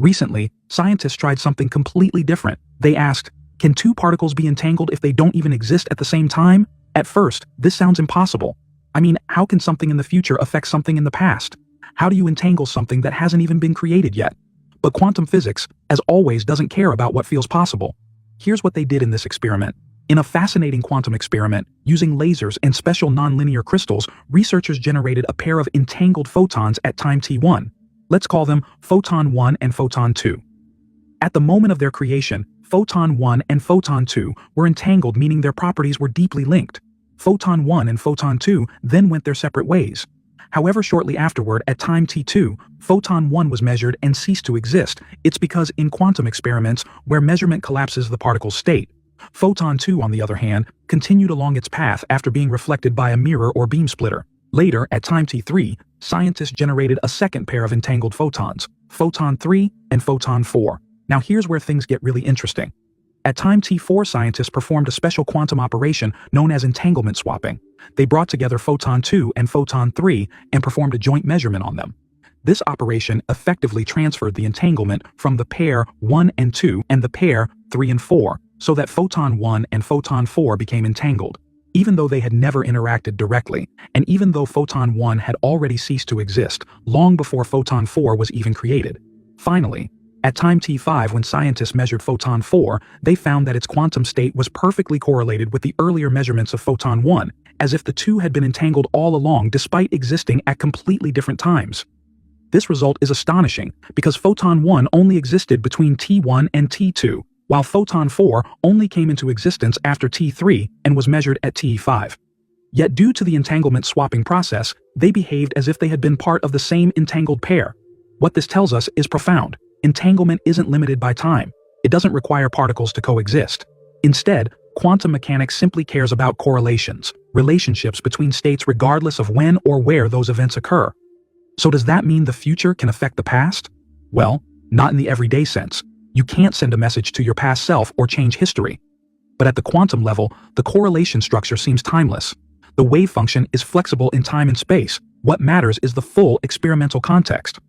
Recently, scientists tried something completely different. They asked, can two particles be entangled if they don't even exist at the same time? At first, this sounds impossible. I mean, how can something in the future affect something in the past? How do you entangle something that hasn't even been created yet? But quantum physics, as always, doesn't care about what feels possible. Here's what they did in this experiment. In a fascinating quantum experiment, using lasers and special nonlinear crystals, researchers generated a pair of entangled photons at time t1. Let's call them photon 1 and photon 2. At the moment of their creation, photon 1 and photon 2 were entangled, meaning their properties were deeply linked. Photon 1 and photon 2 then went their separate ways. However, shortly afterward, at time t2, photon 1 was measured and ceased to exist. It's because in quantum experiments, where measurement collapses the particle's state. Photon 2, on the other hand, continued along its path after being reflected by a mirror or beam splitter. Later, at time t3, scientists generated a second pair of entangled photons, photon 3 and photon 4. Now here's where things get really interesting. At time t4, scientists performed a special quantum operation known as entanglement swapping. They brought together photon 2 and photon 3 and performed a joint measurement on them. This operation effectively transferred the entanglement from the pair 1 and 2 and the pair 3 and 4, so that photon 1 and photon 4 became entangled, even though they had never interacted directly, and even though photon 1 had already ceased to exist long before photon 4 was even created. Finally, at time t5, when scientists measured photon 4, they found that its quantum state was perfectly correlated with the earlier measurements of photon 1, as if the two had been entangled all along despite existing at completely different times. This result is astonishing because photon 1 only existed between t1 and t2, while photon 4 only came into existence after t3 and was measured at t5. Yet due to the entanglement swapping process, they behaved as if they had been part of the same entangled pair. What this tells us is profound. Entanglement isn't limited by time. It doesn't require particles to coexist. Instead, quantum mechanics simply cares about correlations, relationships between states regardless of when or where those events occur. So does that mean the future can affect the past? Well, not in the everyday sense. You can't send a message to your past self or change history. But at the quantum level, the correlation structure seems timeless. The wave function is flexible in time and space. What matters is the full experimental context.